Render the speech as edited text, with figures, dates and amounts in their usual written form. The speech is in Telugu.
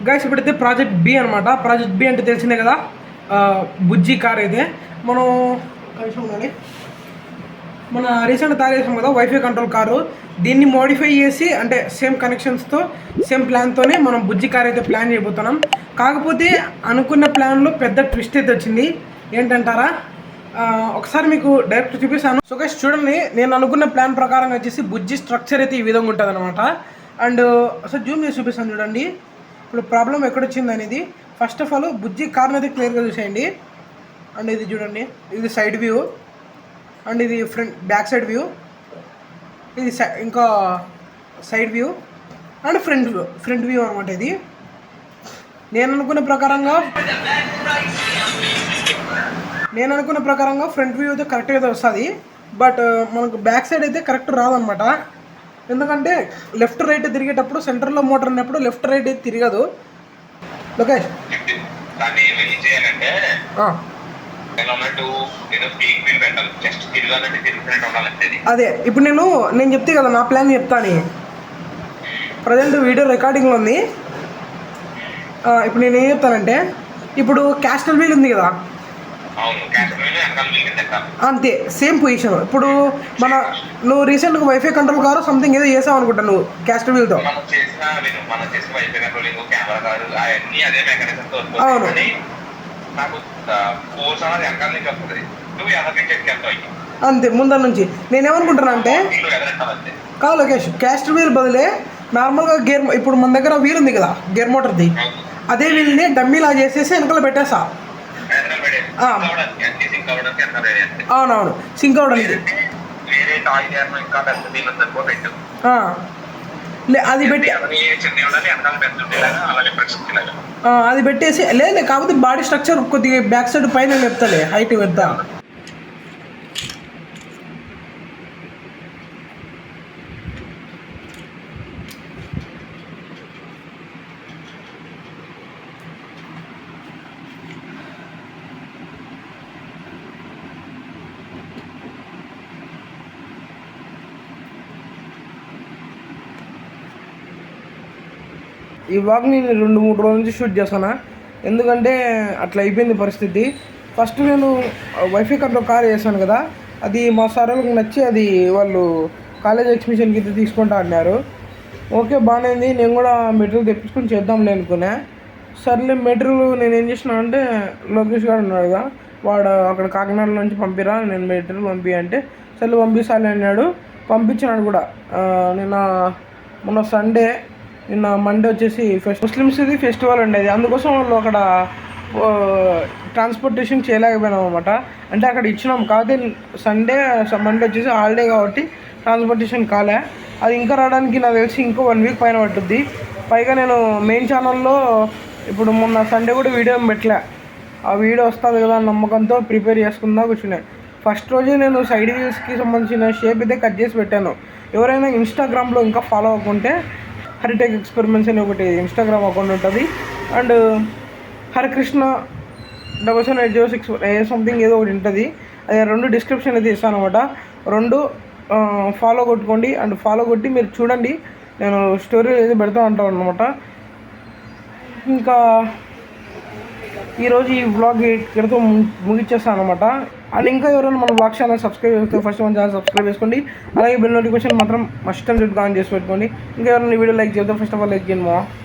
గైస్ ఇప్పుడైతే ప్రాజెక్ట్ బి అనమాట. ప్రాజెక్ట్ బి అంటే తెలిసిందే కదా, బుజ్జి కార్ అయితే మనం కలిసి ఉండాలి. మన రీసెంట్ తయారు చేసాం కదా వైఫై కంట్రోల్ కారు. దీన్ని మోడిఫై చేసి అంటే సేమ్ కనెక్షన్స్తో సేమ్ ప్లాన్తోనే మనం బుజ్జి కార్ అయితే ప్లాన్ చేయబోతున్నాం. కాకపోతే అనుకున్న ప్లాన్లో పెద్ద ట్విస్ట్ అయితే వచ్చింది. ఏంటంటారా? ఒకసారి మీకు డైరెక్ట్ చూపిస్తాను. సో గైస్ చూడండి, నేను అనుకున్న ప్లాన్ ప్రకారం వచ్చేసి బుజ్జి స్ట్రక్చర్ అయితే ఈ విధంగా ఉంటుంది అనమాట. అండ్ అసలు జూమ్ చేసి చూపిస్తాను చూడండి. ఇప్పుడు ప్రాబ్లం ఎక్కడొచ్చింది అనేది ఫస్ట్ ఆఫ్ ఆల్ బుజ్జి కార్ని అయితే క్లియర్గా చూసేయండి. అండ్ ఇది చూడండి, ఇది సైడ్ వ్యూ, అండ్ ఇది బ్యాక్ సైడ్ వ్యూ, ఇది ఇంకా side view and front view అనమాట. ఇది నేను అనుకున్న ప్రకారంగా ఫ్రంట్ వ్యూ అయితే కరెక్ట్గా అయితే వస్తుంది. బట్ మనకు బ్యాక్ సైడ్ అయితే కరెక్ట్ రాదనమాట. ఎందుకంటే లెఫ్ట్ రైట్ తిరిగేటప్పుడు సెంటర్లో మోటార్ ఉన్నప్పుడు లెఫ్ట్ రైట్ అయితే తిరగదు. లోకేష్ అదే ఇప్పుడు నేను చెప్తే కదా నా ప్లాన్ చెప్తాను. ప్రజెంట్ వీడియో రికార్డింగ్లో ఉంది. ఇప్పుడు నేను ఏం చెప్తానంటే, ఇప్పుడు క్యాస్టల్ వీల్ ఉంది కదా, అంతే సేమ్ పొజిషన్. ఇప్పుడు నువ్వు రీసెంట్గా వైఫై కంట్రోల్ కారు సంథింగ్ ఏదో చేసావు అనుకుంటా నువ్వు క్యాస్టల్ వీల్తో. అవును, అంతే ముందర నుంచి. నేనేమనుకుంటున్నా అంటే, కాదు లోకేష్, క్యాస్టర్ వీల్ బదులే నార్మల్గా గేర్, ఇప్పుడు మన దగ్గర వీల్ ఉంది కదా గేర్ మోటార్ది, అదే వీల్ని డమ్మీలా చేసేసి వెనకాల పెట్టేసా. అవునవును, సింక్ అవడానికి అది పెట్టేసి లేదు. కాకపోతే బాడీ స్ట్రక్చర్ కొద్దిగా బ్యాక్ సైడ్ పైన చెప్తాలే, హైట్ పెడతా. ఈ వ్లాగ్ని నేను 2-3 రోజుల నుంచి షూట్ చేస్తాను. ఎందుకంటే అట్లా అయిపోయింది పరిస్థితి. ఫస్ట్ నేను వైఫై కంట్రోల్ కార్ చేశాను కదా, అది మా సార్ వాళ్ళకి నచ్చి అది వాళ్ళు కాలేజ్ ఎగ్జిబిషన్కి అయితే తీసుకుంటా అన్నారు. ఓకే బాగానే ఉంది, నేను కూడా మెటీరియల్ తెప్పించుకొని చేద్దాంలే అనుకున్నా. సర్లే మెటీరియల్ నేను ఏం చేసినా అంటే, లోకేష్ గారు ఉన్నాడు కదా, వాడు అక్కడ కాకినాడ నుంచి పంపిరా, నేను మెటీరియల్ పంపి అంటే సర్లే పంపిస్తాను అన్నాడు. పంపించినాడు కూడా. మొన్న సండే, నిన్న మండే వచ్చేసి ముస్లిమ్స్ది ఫెస్టివల్ ఉండేది. అందుకోసం వాళ్ళు అక్కడ ట్రాన్స్పోర్టేషన్ చేయలేకపోయినాం అనమాట. అంటే అక్కడ ఇచ్చినాం, కాకపోతే మండే వచ్చేసి హాలిడే కాబట్టి ట్రాన్స్పోర్టేషన్ కాలే. అది ఇంకా రావడానికి నాకు తెలిసి ఇంకో 1 వీక్ పైన పట్టుద్ది. పైగా నేను మెయిన్ ఛానల్లో ఇప్పుడు మొన్న సండే కూడా వీడియో పెట్టలే. ఆ వీడియో వస్తుంది కదా నమ్మకంతో ప్రిపేర్ చేసుకుందా కూర్చున్నాను. ఫస్ట్ రోజే నేను సైడ్ వీల్స్కి సంబంధించిన షేప్ అయితే కట్ చేసి పెట్టాను. ఎవరైనా ఇన్స్టాగ్రామ్లో ఇంకా ఫాలో అవ్వకుంటే హరిటెక్ ఎక్స్పెరిమెంట్స్ అని ఒకటి ఇన్స్టాగ్రామ్ అకౌంట్ ఉంటుంది. అండ్ హరికృష్ణ 77806 సంథింగ్ ఏదో ఒకటి ఉంటుంది. అది 2 డిస్క్రిప్షన్ అయితే ఇస్తాను అనమాట. 2 ఫాలో కొట్టుకోండి. అండ్ ఫాలో కొట్టి మీరు చూడండి, నేను స్టోరీ అయితే పెడతా ఉంటాను అనమాట. ఇంకా ఈరోజు ఈ వ్లాగ్ ఇక్కడితో ముగిచ్చేస్తాను అనమాట. అండ్ ఇంకా ఎవరైనా మన వ్లాగ్ ఛానల్ సబ్స్క్రైబ్ చేస్తే ఫస్ట్ మన ఛానల్ సబ్స్క్రైబ్ చేసుకోండి. అలాగే బెల్ నోటిఫికేషన్ మాత్రం మస్ట్ అండ్ ఆన్ చేసి పెట్టుకోండి. ఇంకా ఎవరైనా వీడియో లైక్ చేద్దాం, ఫస్ట్ ఆఫ్ ఆల్ లైక్ చేయండి మా.